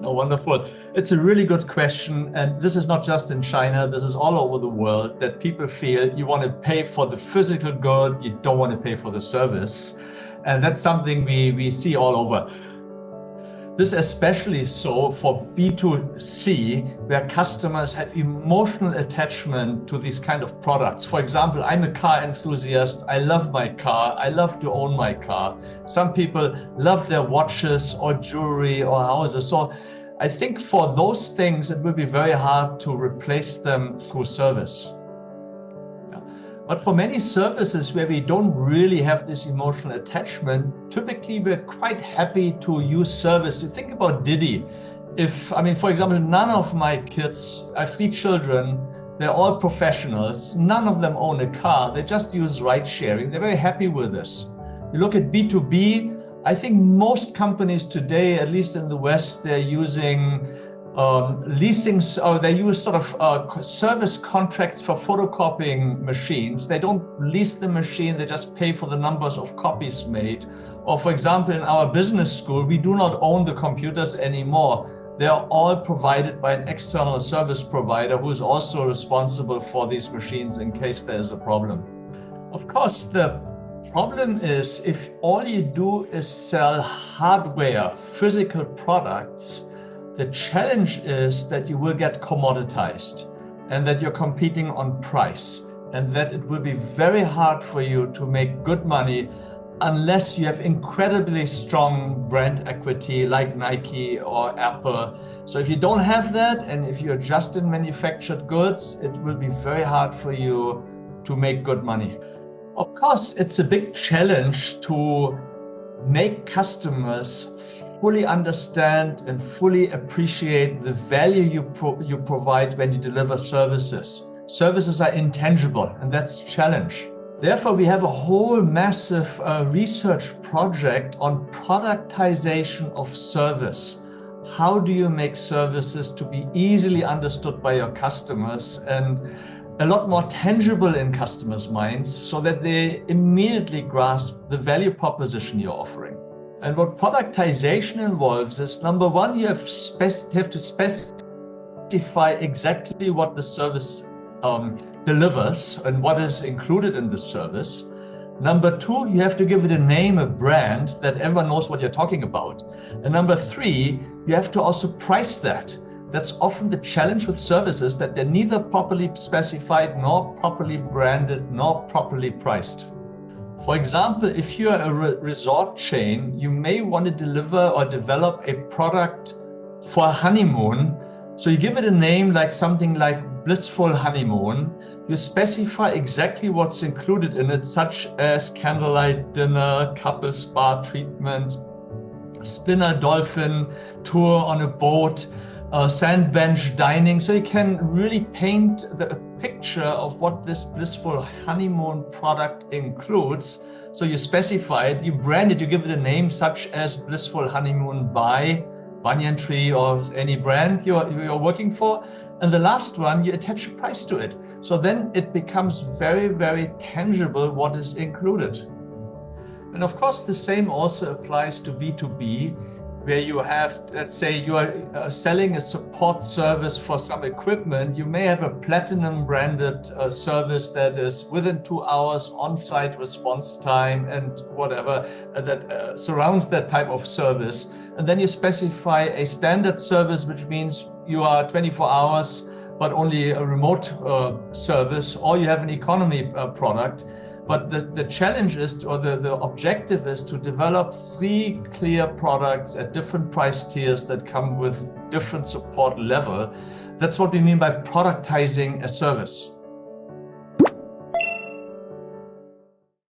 Oh, wonderful. It's a really good question. And this is not just in China, this is all over the world, that people feel you want to pay for the physical good, you don't want to pay for the service. And that's something we see all over. This especially so for B2C, where customers have emotional attachment to these kind of products. For example, I'm a car enthusiast. I love my car. I love to own my car. Some people love their watches or jewelry or houses. So I think for those things, it will be very hard to replace them through service. But for many services where we don't really have this emotional attachment, typically we're quite happy to use service. You think about Didi. For example, none of my kids, I have 3 children, they're all professionals. None of them own a car. They just use ride sharing. They're very happy with this. You look at B2B, I think most companies today, at least in the West, they're using leasing, or they use sort of service contracts for photocopying machines. They don't lease the machine, they just pay for the numbers of copies made. Or for example, in our business school, we do not own the computers anymore. They are all provided by an external service provider who is also responsible for these machines in case there is a problem. Of course, the problem is if all you do is sell hardware, physical products, the challenge is that you will get commoditized and that you're competing on price, and that it will be very hard for you to make good money unless you have incredibly strong brand equity like Nike or Apple. So if you don't have that, and if you're just in manufactured goods, it will be very hard for you to make good money. Of course, it's a big challenge to make customers fully understand and fully appreciate the value you provide when you deliver services. Services are intangible, and that's a challenge. Therefore, we have a whole massive research project on productization of service. How do you make services to be easily understood by your customers and a lot more tangible in customers' minds so that they immediately grasp the value proposition you're offering? And what productization involves is, number one, you have to specify exactly what the service delivers and what is included in the service. Number two, you have to give it a name, a brand that everyone knows what you're talking about. And number three, you have to also price that. That's often the challenge with services, that they're neither properly specified, nor properly branded, nor properly priced. For example, if you're a resort chain, you may want to deliver or develop a product for a honeymoon. So you give it a name like something like Blissful Honeymoon. You specify exactly what's included in it, such as candlelight dinner, couple spa treatment, spinner dolphin tour on a boat, sand bench dining. So you can really paint the picture of what this blissful honeymoon product includes. So you specify it, you brand it, you give it a name such as Blissful Honeymoon by Banyan Tree or any brand you're working for. And the last one, you attach a price to it. So then it becomes very, very tangible what is included. And of course, the same also applies to B2B, where you have, let's say you are selling a support service for some equipment. You may have a platinum branded service that is within 2 hours on-site response time and whatever that surrounds that type of service. And then you specify a standard service, which means you are 24 hours, but only a remote service, or you have an economy product. But the challenge is, or the objective is, to develop 3 clear products at different price tiers that come with different support level. That's what we mean by productizing a service.